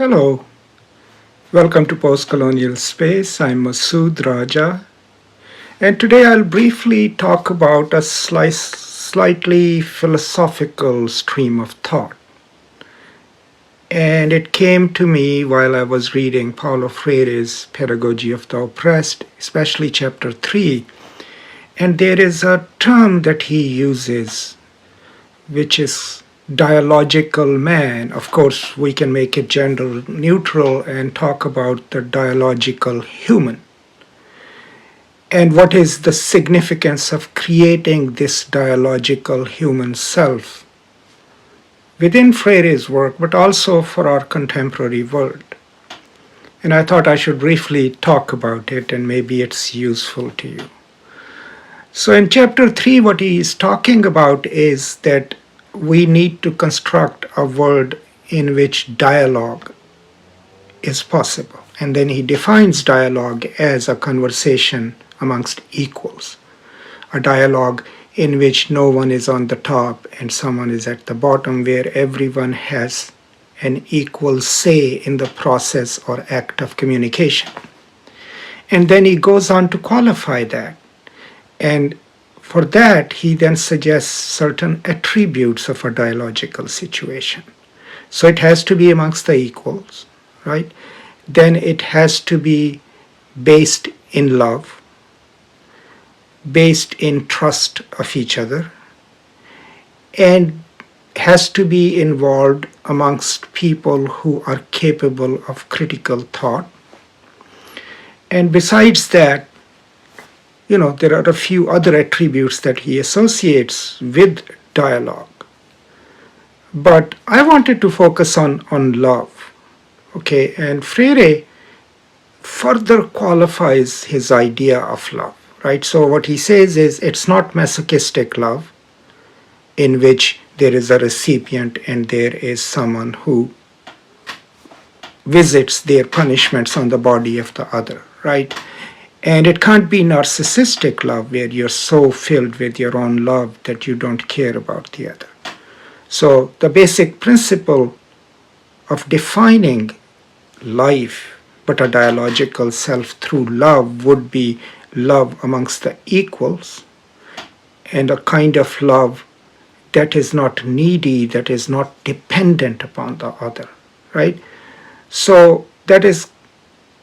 Hello, welcome to Postcolonial Space. I'm Masood Raja, and today I'll briefly talk about a slightly philosophical stream of thought. And it came to me while I was reading Paulo Freire's Pedagogy of the Oppressed, especially chapter 3. And there is a term that he uses, which is dialogical man. Of course, we can make it gender neutral and talk about the dialogical human. And what is the significance of creating this dialogical human self within Freire's work, but also for our contemporary world? And I thought I should briefly talk about it, and maybe it's useful to you. So in chapter 3, what he is talking about is that we need to construct a world in which dialogue is possible. And then he defines dialogue as a conversation amongst equals, a dialogue in which no one is on the top and someone is at the bottom, where everyone has an equal say in the process or act of communication. And then he goes on to qualify that. And for that, he then suggests certain attributes of a dialogical situation. So it has to be amongst the equals, right? Then it has to be based in love, based in trust of each other, and has to be involved amongst people who are capable of critical thought. And besides that, there are a few other attributes that he associates with dialogue. But I wanted to focus on love. Okay, and Freire further qualifies his idea of love, right? So what he says is it's not masochistic love in which there is a recipient and there is someone who visits their punishments on the body of the other, right? And it can't be narcissistic love where you're so filled with your own love that you don't care about the other. So the basic principle of defining life, but a dialogical self through love, would be love amongst the equals, and a kind of love that is not needy, that is not dependent upon the other, right? So that is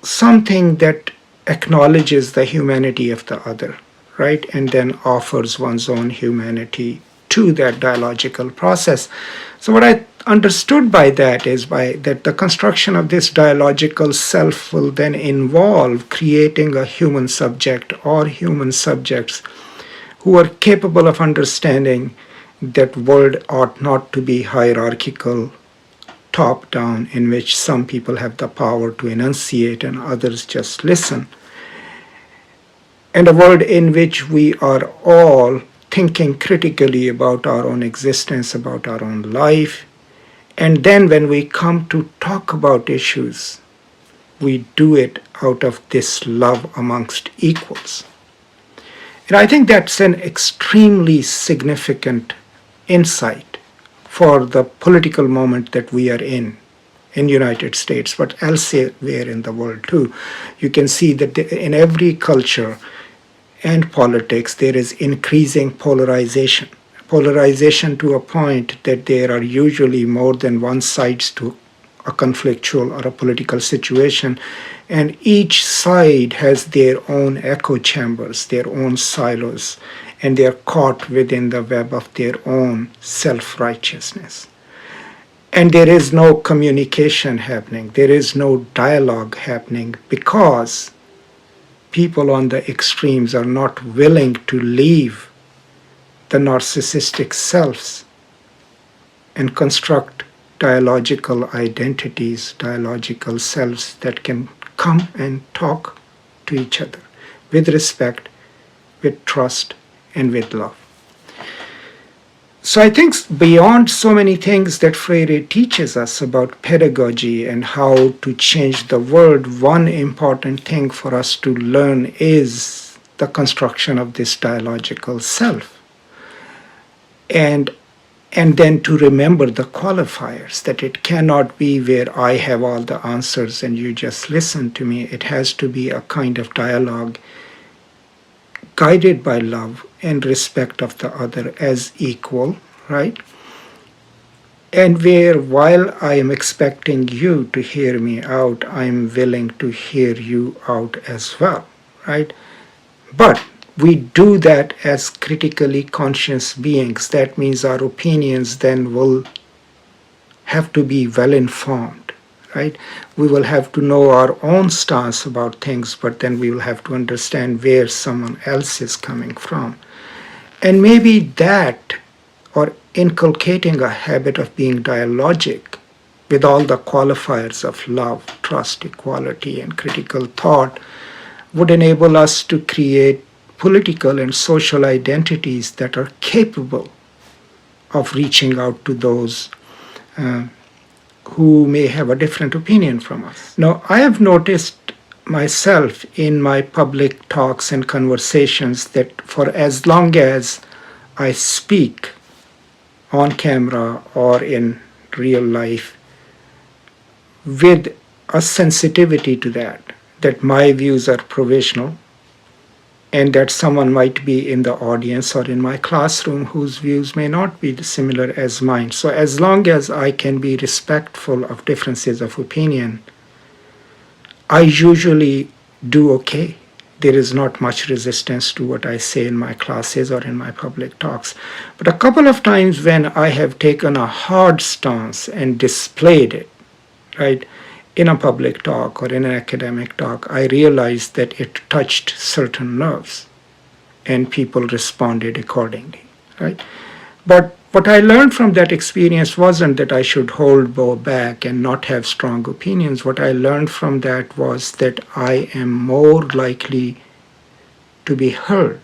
something that acknowledges the humanity of the other, right? And then offers one's own humanity to that dialogical process. So what I understood by that is that the construction of this dialogical self will then involve creating a human subject or human subjects who are capable of understanding that world ought not to be hierarchical, top-down, in which some people have the power to enunciate and others just listen, and a world in which we are all thinking critically about our own existence, about our own life, and then when we come to talk about issues, we do it out of this love amongst equals. And I think that's an extremely significant insight for the political moment that we are in the United States, but elsewhere in the world too. You can see that in every culture and politics, there is increasing polarization. Polarization to a point that there are usually more than one sides to a conflictual or a political situation, and each side has their own echo chambers, their own silos, and they are caught within the web of their own self-righteousness. And there is no communication happening, there is no dialogue happening, because people on the extremes are not willing to leave the narcissistic selves and construct dialogical identities, dialogical selves that can come and talk to each other with respect, with trust, and with love. So I think beyond so many things that Freire teaches us about pedagogy and how to change the world, one important thing for us to learn is the construction of this dialogical self. And And then to remember the qualifiers, that it cannot be where I have all the answers and you just listen to me. It has to be a kind of dialogue guided by love and respect of the other as equal, right? And where while I am expecting you to hear me out, I am willing to hear you out as well, right? But we do that as critically conscious beings. That means our opinions then will have to be well informed, right? We will have to know our own stance about things, but then we will have to understand where someone else is coming from. And maybe that, or inculcating a habit of being dialogic with all the qualifiers of love, trust, equality, and critical thought, would enable us to create political and social identities that are capable of reaching out to those who may have a different opinion from us. Now, I have noticed myself in my public talks and conversations that for as long as I speak on camera or in real life with a sensitivity to that my views are provisional, and that someone might be in the audience or in my classroom whose views may not be similar as mine. So as long as I can be respectful of differences of opinion, I usually do okay. There is not much resistance to what I say in my classes or in my public talks. But a couple of times when I have taken a hard stance and displayed it, right, in a public talk or in an academic talk, I realized that it touched certain nerves and people responded accordingly, right? But what I learned from that experience wasn't that I should hold back and not have strong opinions. What I learned from that was that I am more likely to be heard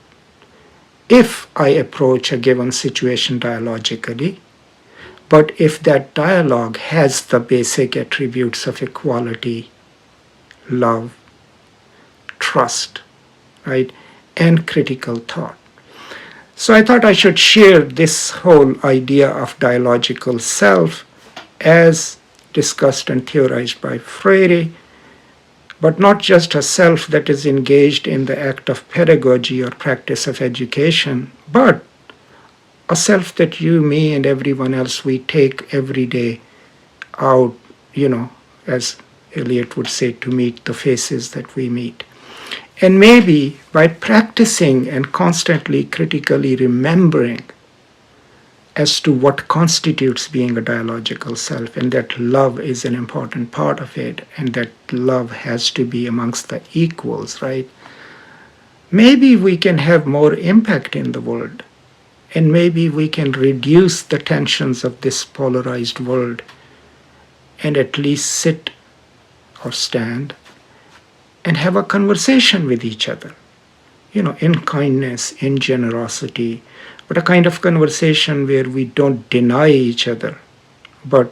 if I approach a given situation dialogically. But if that dialogue has the basic attributes of equality, love, trust, right, and critical thought. So I thought I should share this whole idea of dialogical self as discussed and theorized by Freire, but not just a self that is engaged in the act of pedagogy or practice of education, but a self that you, me, and everyone else, we take every day out, as Eliot would say, to meet the faces that we meet. And maybe by practicing and constantly critically remembering as to what constitutes being a dialogical self, and that love is an important part of it, and that love has to be amongst the equals, right? Maybe we can have more impact in the world. And maybe we can reduce the tensions of this polarized world and at least sit or stand and have a conversation with each other, in kindness, in generosity, but a kind of conversation where we don't deny each other, but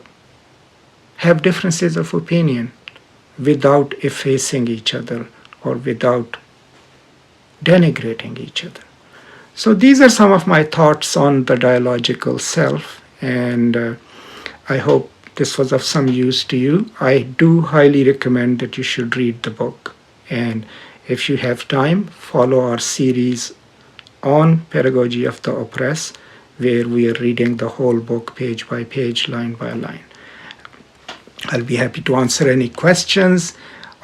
have differences of opinion without effacing each other or without denigrating each other. So these are some of my thoughts on the dialogical self, and I hope this was of some use to you. I do highly recommend that you should read the book, and if you have time, follow our series on Pedagogy of the Oppressed, where we are reading the whole book page by page, line by line. I'll be happy to answer any questions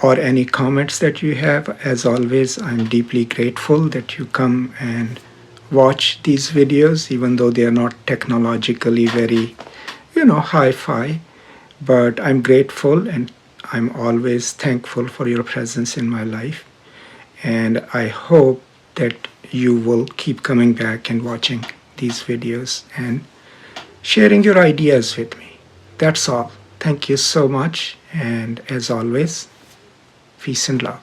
or any comments that you have. As always, I'm deeply grateful that you come and watch these videos, even though they are not technologically very, hi-fi. But I'm grateful and I'm always thankful for your presence in my life. And I hope that you will keep coming back and watching these videos and sharing your ideas with me. That's all. Thank you so much. And as always, peace and love.